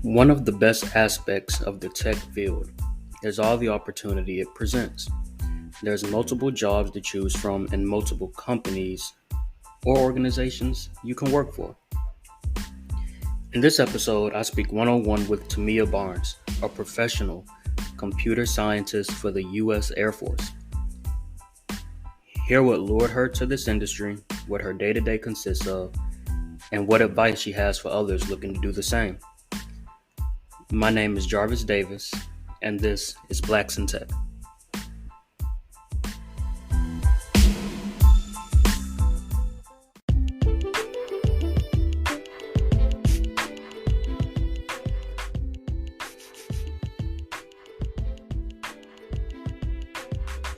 One of the best aspects of the tech field is all the opportunity it presents. There's multiple jobs to choose from and multiple companies or organizations you can work for. In this episode, I speak one-on-one with Tamia Barnes, a professional computer scientist for the U.S. Air Force. Hear what lured her to this industry, what her day-to-day consists of, and what advice she has for others looking to do the same. My name is Jarvis Davis, and this is Blacks in Tech.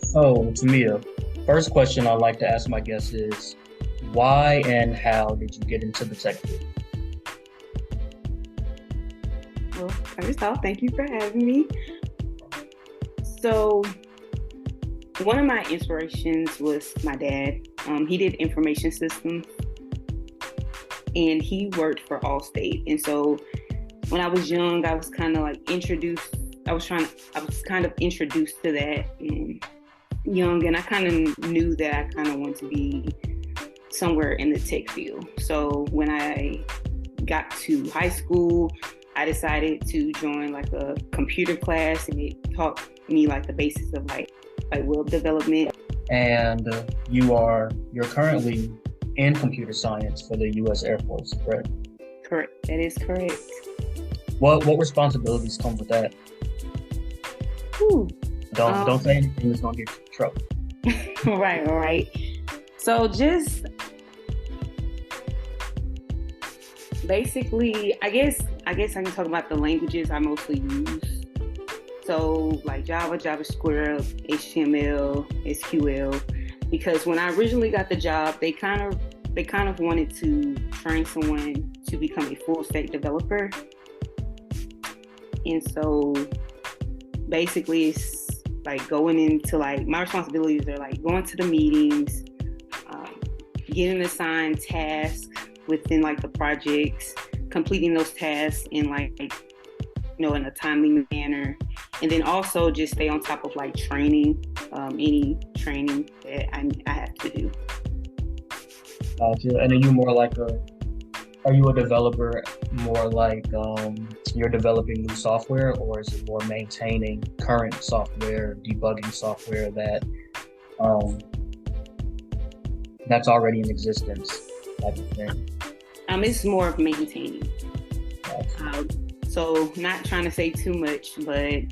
So, Tamia, first question I'd like to ask my guests is, why and how did you get into the tech field? Well, first off, thank you for having me. So, one of my inspirations was my dad. He did information systems, and he worked for Allstate. And so, when I was young, I was kind of like introduced. I was kind of introduced to that young, and I kind of knew that I kind of wanted to be somewhere in the tech field. So when I got to high school, I decided to join like a computer class, and it taught me like the basis of like web development. And you're currently in computer science for the U.S. Air Force, correct? Correct. That is correct. What responsibilities come with that? Whew. Don't say anything that's gonna get you in trouble. Right. So just basically, I guess I can talk about the languages I mostly use. So like Java, JavaScript, HTML, SQL. Because when I originally got the job, they kind of wanted to train someone to become a full stack developer. And so basically it's like going into like my responsibilities are like going to the meetings, getting assigned tasks within like the projects, completing those tasks in in a timely manner, and then also just stay on top of like training, any training that I have to do. Gotcha. And are you a developer more like you're developing new software, or is it more maintaining current software, debugging software that's already in existence type of thing? It's more of maintaining. Gotcha. So not trying to say too much, but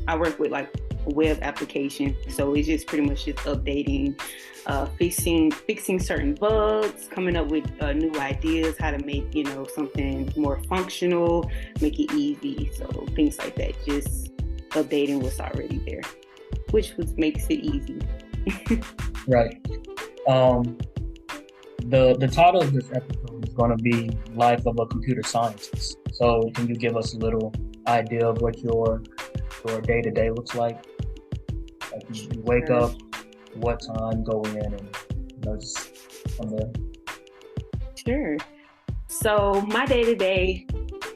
I work with like a web application, so it's just pretty much just updating, fixing certain bugs, coming up with new ideas, how to make something more functional, make it easy. So things like that, just updating what's already there, which makes it easy. Right. The title of this episode is going to be Life of a Computer Scientist. So can you give us a little idea of what your day-to-day looks like? Like you wake up, what time, go in, and just from there. Sure. So my day-to-day,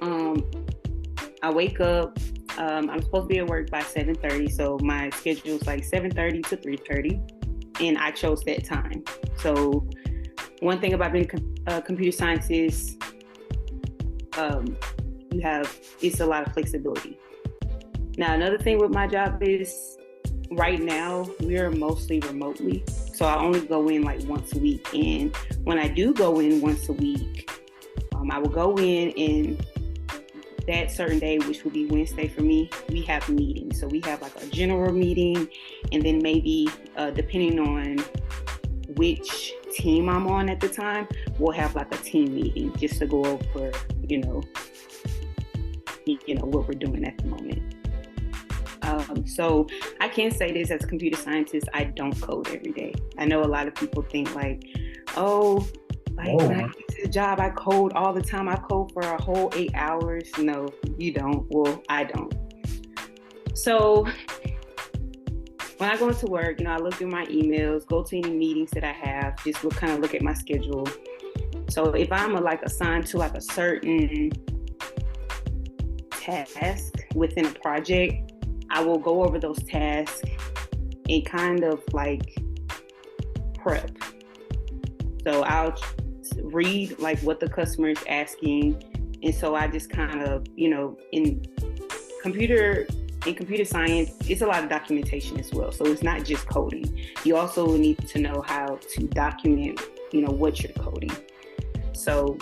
I wake up, I'm supposed to be at work by 7:30, so my schedule is like 7:30 to 3:30, and I chose that time. So one thing about being a computer science is it's a lot of flexibility. Now, another thing with my job is right now we're mostly remotely. So I only go in like once a week. And when I do go in once a week, I will go in, and that certain day, which will be Wednesday for me, we have meetings. So we have like a general meeting, and then maybe depending on which team I'm on at the time, we'll have like a team meeting just to go over, what we're doing at the moment. So I can say this as a computer scientist, I don't code every day. I know a lot of people think like, when I get to the job, I code all the time. I code for a whole 8 hours. No, you don't. Well, I don't. So when I go into work, I look through my emails, go to any meetings that I have, just look at my schedule. So if I'm assigned to like a certain task within a project, I will go over those tasks and kind of like prep. So I'll read like what the customer is asking. And so I just kind of, computer computer science, it's a lot of documentation as well. So it's not just coding. You also need to know how to document, what you're coding. So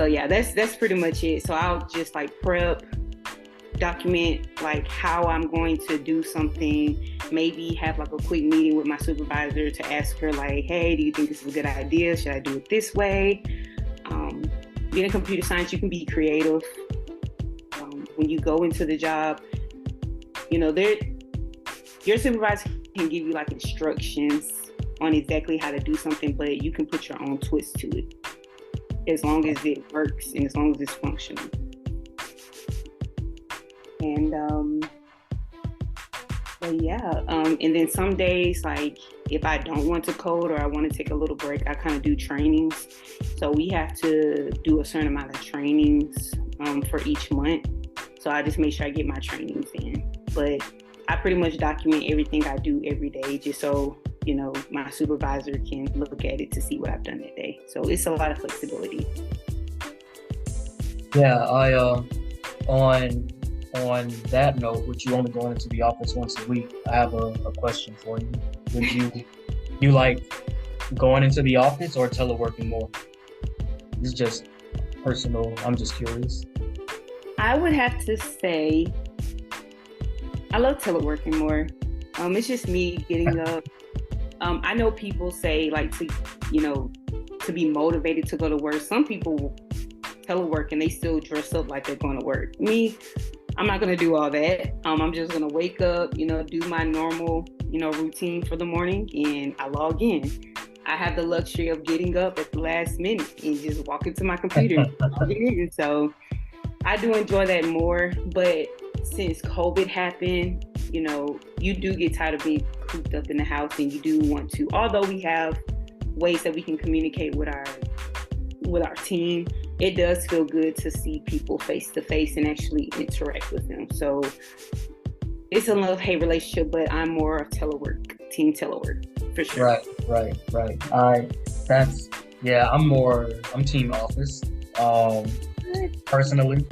yeah, that's pretty much it. So I'll just like prep, document like how I'm going to do something, maybe have like a quick meeting with my supervisor to ask her like, hey, do you think this is a good idea? Should I do it this way? Being in computer science, you can be creative. When you go into the job, your supervisor can give you like instructions on exactly how to do something, but you can put your own twist to it as long as it works and as long as it's functional. And and then some days, like if I don't want to code or I want to take a little break, I kind of do trainings. So we have to do a certain amount of trainings for each month. So I just make sure I get my trainings in. But I pretty much document everything I do every day, just so my supervisor can look at it to see what I've done that day. So it's a lot of flexibility. Yeah, I on that note, with you only going into the office once a week, I have a question for you. Would you like going into the office or teleworking more? This is just personal. I'm just curious. I would have to say I love teleworking more. It's just me getting up. I know people say like to be motivated to go to work. Some people telework and they still dress up like they're going to work. Me, I'm not going to do all that. I'm just going to wake up, do my normal, routine for the morning, and I log in. I have the luxury of getting up at the last minute and just walking to my computer and logging in. So I do enjoy that more. But since COVID happened, you do get tired of being cooped up in the house, and you do want to, although we have ways that we can communicate with our team, it does feel good to see people face to face and actually interact with them. So it's a love-hate relationship, but I'm more of team telework for sure. Right. I'm team office. Personally,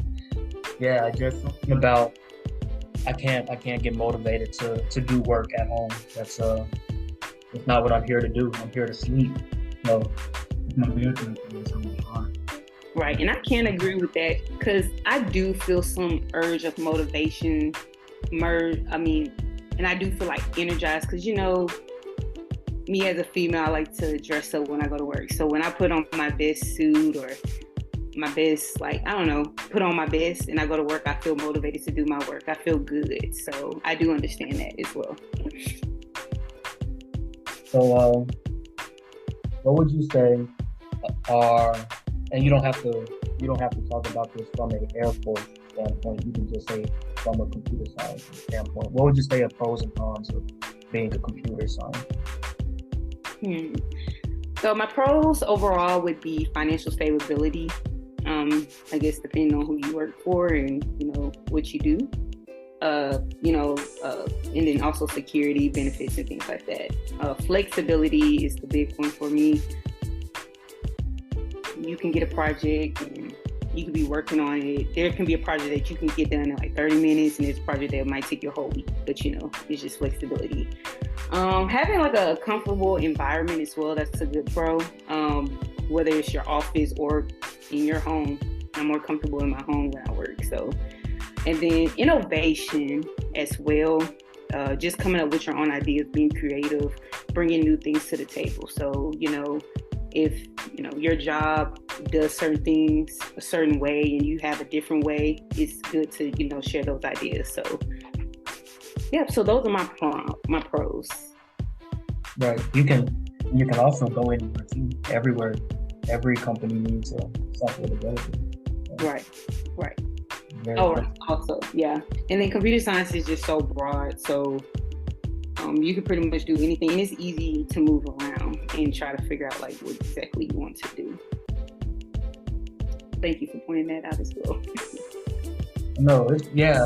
yeah, just something about I can't get motivated to do work at home. That's it's not what I'm here to do. I'm here to sleep. So it's not weird to me. It's so much hard. Right, and I can't agree with that because I do feel some urge of motivation, and I do feel like energized because, me as a female, I like to dress up when I go to work. So when I put on my best suit or my best, put on my best and I go to work, I feel motivated to do my work. I feel good. So I do understand that as well. So what would you say are, and you don't have to talk about this from an Air Force standpoint, you can just say from a computer science standpoint, what would you say are pros and cons of being a computer scientist? So my pros overall would be financial stability. I guess depending on who you work for and what you do. And then also security, benefits, and things like that. Flexibility is the big one for me. You can get a project and you can be working on it. There can be a project that you can get done in like 30 minutes, and there's a project that might take you a whole week, but it's just flexibility. Having like a comfortable environment as well, that's a good pro. Whether it's your office or in your home, I'm more comfortable in my home when I work. So, and then innovation as well, just coming up with your own ideas, being creative, bringing new things to the table. So, if your job does certain things a certain way and you have a different way, it's good to share those ideas. So yeah, so those are my pros. Right. You can also go in your team everywhere. Every company needs a software developer. Right. Very Also, yeah. And then computer science is just so broad. So you can pretty much do anything, and it's easy to move around and try to figure out like what exactly you want to do. Thank you for pointing that out as well. No, it's, yeah.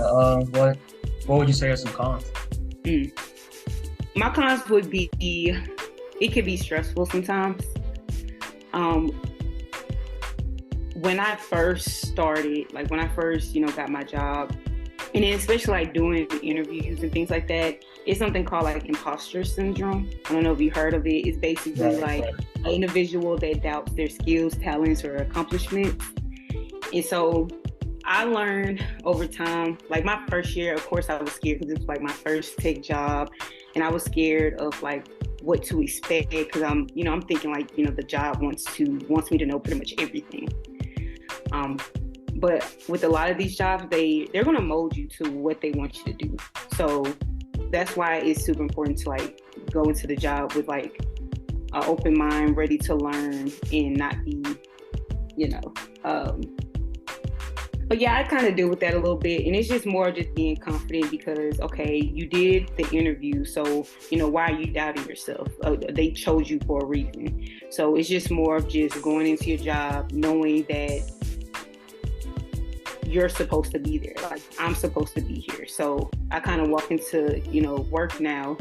What would you say are some cons? Mm. My cons would be it could be stressful sometimes. Um, when I first started, like when I first, got my job, and then especially like doing interviews and things like that, it's something called like imposter syndrome. I don't know if you heard of it. It's basically Right, like right. an individual that doubts their skills, talents, or accomplishments. And so I learned over time, like my first year, of course, I was scared because it was like my first tech job, and I was scared of like what to expect because I'm thinking like, the job wants me to know pretty much everything. Um, but with a lot of these jobs, they're gonna mold you to what they want you to do. So that's why it's super important to like go into the job with like an open mind, ready to learn, and not be, you know, um, but yeah, I kind of deal with that a little bit, and it's just more just being confident because okay, you did the interview, so why are you doubting yourself? They chose you for a reason, so it's just more of just going into your job knowing that you're supposed to be there. Like I'm supposed to be here, so I kind of walk into work now.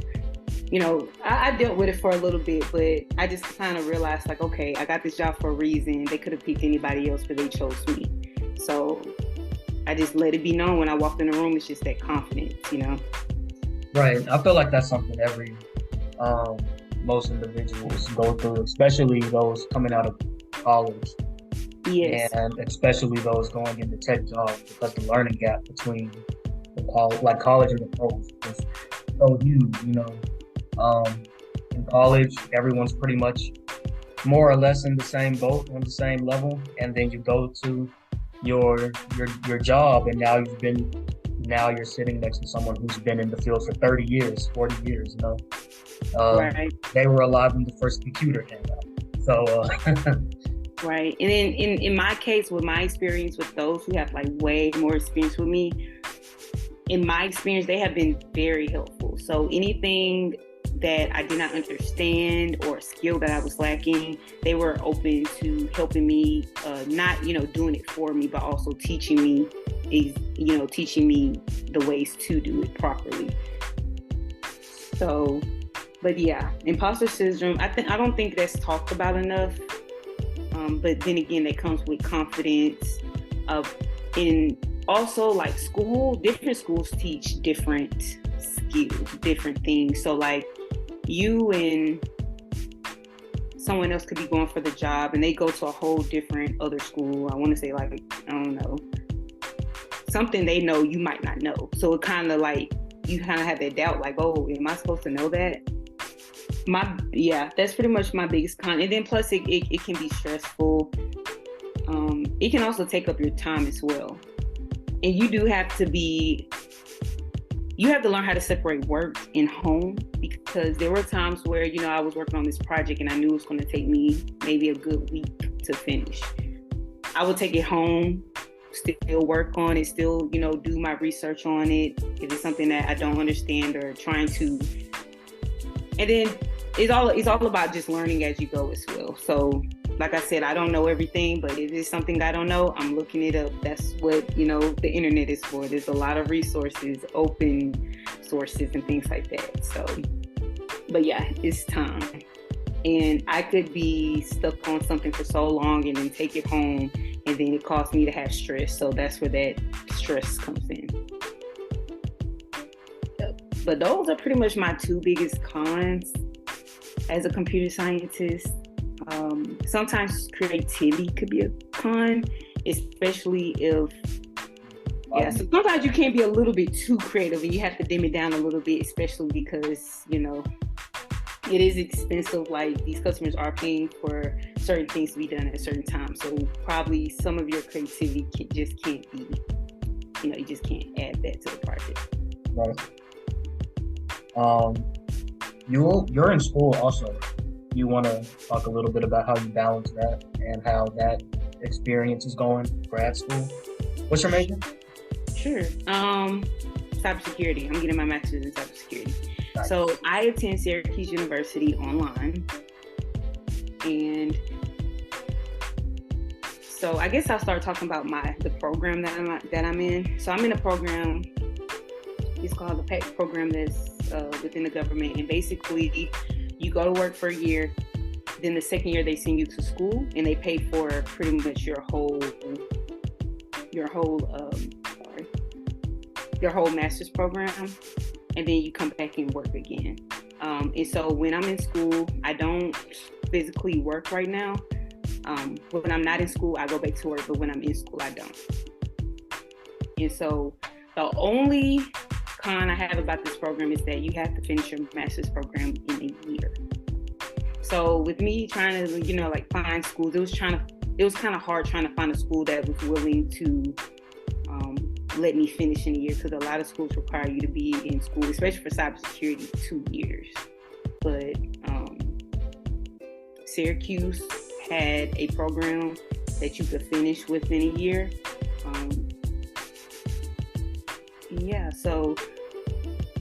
I dealt with it for a little bit, but I just kind of realized like, okay, I got this job for a reason. They could have picked anybody else, but they chose me. So I just let it be known when I walked in the room. It's just that confidence. Right. I feel like that's something every um, most individuals go through, especially those coming out of college, Yes. and especially those going into tech jobs because the learning gap between like college and the pros is so huge. In college, everyone's pretty much more or less in the same boat on the same level, and then you go to your job, and now you're sitting next to someone who's been in the field for 30 years, 40 years. Right. They were alive when the first computer came out. So Right. And then in my case, with my experience with those who have like way more experience with me, in my experience, they have been very helpful. So anything that I did not understand or skill that I was lacking, they were open to helping me, not, doing it for me, but also teaching me the ways to do it properly. So, but yeah, imposter syndrome, I don't think that's talked about enough. But then again, that comes with confidence of in also like different schools teach different skills, different things. So like you and someone else could be going for the job and they go to a whole different other school. I want to say like, I don't know, something they know you might not know. So it kind of like, you kind of have that doubt like, oh, am I supposed to know that? That's pretty much my biggest con. And then plus it can be stressful. It can also take up your time as well. And you have to learn how to separate work and home, because there were times where, I was working on this project and I knew it was going to take me maybe a good week to finish. I would take it home, still work on it, still, do my research on it. If it's something that I don't understand or trying to, and then it's all about just learning as you go as well. So like I said, I don't know everything, but if it's something I don't know, I'm looking it up. That's what, the internet is for. There's a lot of resources, open sources and things like that. So, but yeah, it's time. And I could be stuck on something for so long and then take it home, and then it caused me to have stress. So that's where that stress comes in. But those are pretty much my two biggest cons as a computer scientist. Sometimes creativity could be a con, especially if, so sometimes you can be a little bit too creative and you have to dim it down a little bit, especially because, it is expensive. Like these customers are paying for certain things to be done at a certain time. So probably some of your creativity just can't be, you just can't add that to the project. Right. You're in school also. You want to talk a little bit about how you balance that and how that experience is going, grad school? What's your major? Sure. Cybersecurity. I'm getting my master's in cybersecurity. Nice. So I attend Syracuse University online. And So I guess I'll start talking about the program that I'm in. So I'm in a program. It's called the PEC program that's within the government, and basically you go to work for a year. Then the second year they send you to school, and they pay for pretty much your whole master's program, and then you come back and work again. And so when I'm in school, I don't physically work right now. When I'm not in school, I go back to work, but when I'm in school, I don't. And so the only con I have about this program is that you have to finish your master's program in a year. So with me trying to, find schools, it was kind of hard trying to find a school that was willing to let me finish in a year, because a lot of schools require you to be in school, especially for cybersecurity, 2 years. But Syracuse had a program that you could finish within a year. So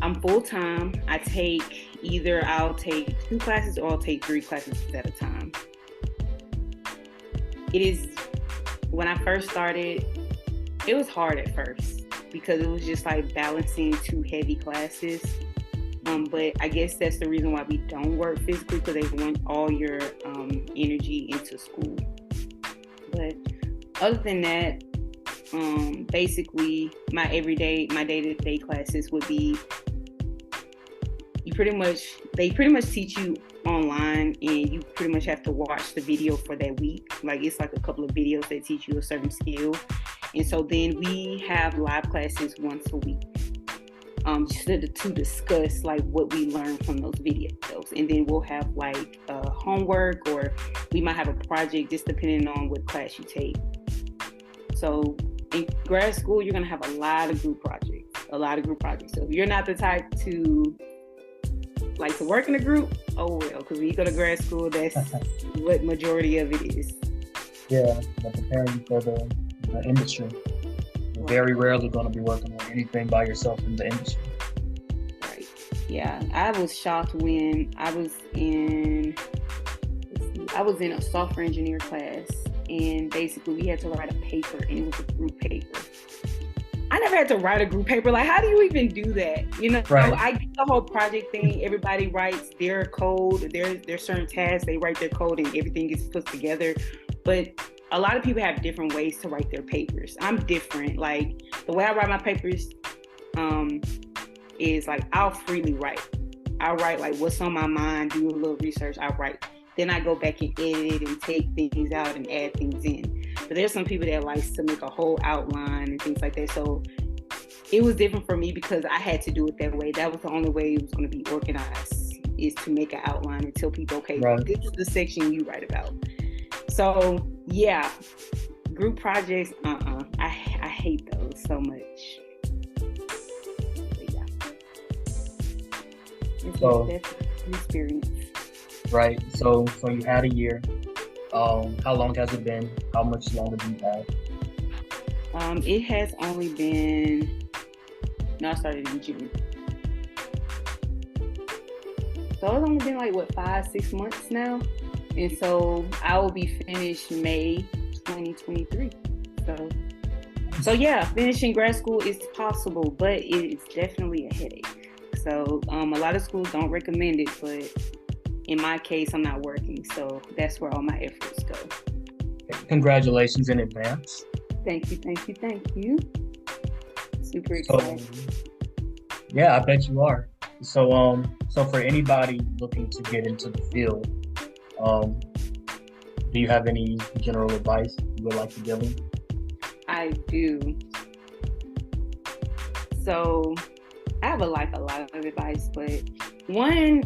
I'm full-time. I'll take 2 classes or I'll take 3 classes at a time. When I first started, it was hard at first because it was just like balancing 2 heavy classes. But I guess that's the reason why we don't work physically, because they want all your energy into school. But other than that, basically my day-to-day classes would be, they pretty much teach you online, and you pretty much have to watch the video for that week. Like, it's like a couple of videos that teach you a certain skill. And so then we have live classes once a week, just to discuss like what we learned from those videos. And then we'll have like homework, or we might have a project, just depending on what class you take. So in grad school, you're going to have a lot of group projects. So if you're not the type to like to work in a group, oh well, because when you go to grad school, that's what majority of it is. Yeah, but preparing you for the industry. You're very rarely going to be working on anything by yourself in the industry. Right. Yeah, I was shocked when I was in a software engineer class, and basically we had to write a paper, and it was a group paper. I never had to write a group paper. Like, how do you even do that? Right. I get the whole project thing. Everybody writes their code. There's certain tasks. They write their code, and everything gets put together. But a lot of people have different ways to write their papers. I'm different. Like, the way I write my papers is like, I'll freely write. I write like what's on my mind, do a little research, I write. Then I go back and edit and take things out and add things in. But there's some people that likes to make a whole outline and things like that. So it was different for me because I had to do it that way. That was the only way it was going to be organized, is to make an outline and tell people, okay, right, this is the section you write about. So yeah, group projects, I hate those so much. But yeah, that's an experience. Right. So you had a year. How long has it been? How much longer do you have? It has only been. No, I started in June. So it's only been like 5-6 months now, and so I will be finished May 2023. So yeah, finishing grad school is possible, but it is definitely a headache. So a lot of schools don't recommend it, but in my case, I'm not working, so that's where all my efforts go. Congratulations in advance. Thank you. Super excited. Yeah, I bet you are. So for anybody looking to get into the field, do you have any general advice you would like to give them? I do. So I have a lot of advice, but one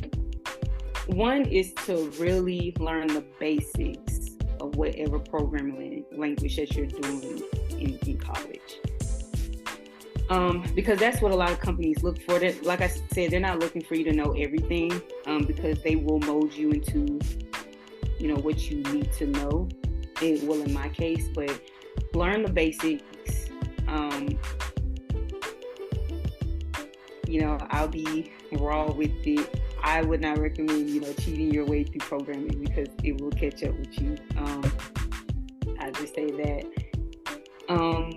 is to really learn the basics of whatever programming language that you're doing in college. Because that's what a lot of companies look for. That, like I said, they're not looking for you to know everything, because they will mold you into, what you need to know. It will in my case, but learn the basics. I'll be raw with it. I would not recommend, cheating your way through programming because it will catch up with you. I just say that.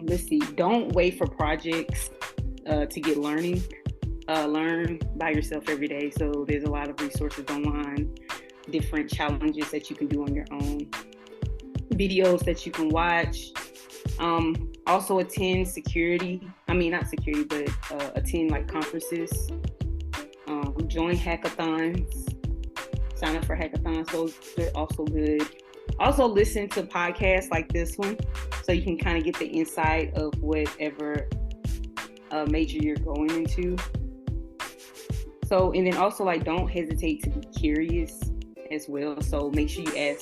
Let's see. Don't wait for projects to get learning. Learn by yourself every day. So there's a lot of resources online, different challenges that you can do on your own, videos that you can watch. Also attend attend like conferences. Join hackathons. Sign up for hackathons. Those are also good. Also listen to podcasts like this one, so you can kind of get the insight of whatever major you're going into. So, and then also like don't hesitate to be curious as well. So make sure you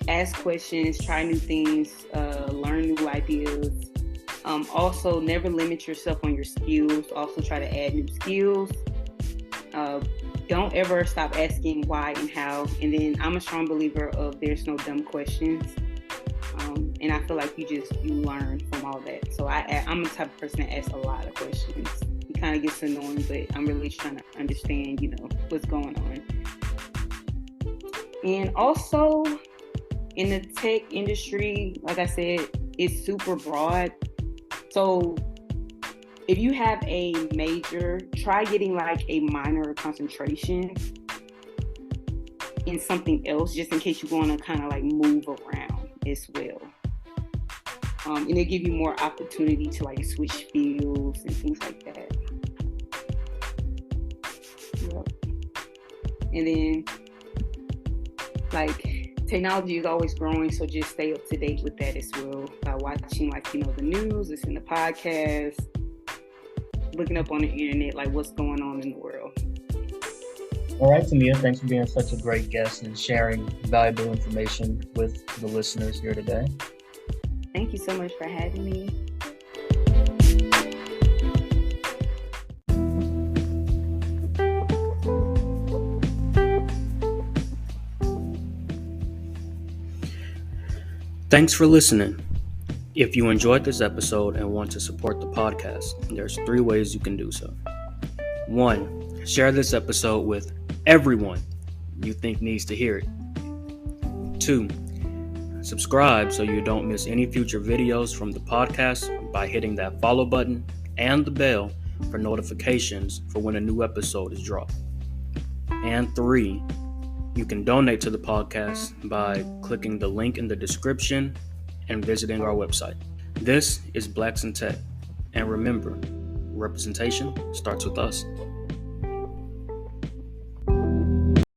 ask questions, try new things, learn new ideas. Also, never limit yourself on your skills. Also, try to add new skills. Don't ever stop asking why and how. And then I'm a strong believer of there's no dumb questions. And I feel like you learn from all that. So I'm the type of person that asks a lot of questions. It kind of gets annoying, but I'm really trying to understand, what's going on. And also in the tech industry, like I said, it's super broad. So if you have a major, try getting like a minor concentration in something else, just in case you want to kind of like move around as well. And they give you more opportunity to like switch fields and things like that. Yep. And then like technology is always growing, so just stay up to date with that as well by watching the news, listening to podcasts, looking up on the internet, like what's going on in the world. All right, Tamia, thanks for being such a great guest and sharing valuable information with the listeners here today. Thank you so much for having me. Thanks for listening. If you enjoyed this episode and want to support the podcast, there's 3 ways you can do so. 1, share this episode with everyone you think needs to hear it. 2, subscribe so you don't miss any future videos from the podcast by hitting that follow button and the bell for notifications for when a new episode is dropped. And 3, you can donate to the podcast by clicking the link in the description and visiting our website. This is Blacks in Tech. And remember, representation starts with us.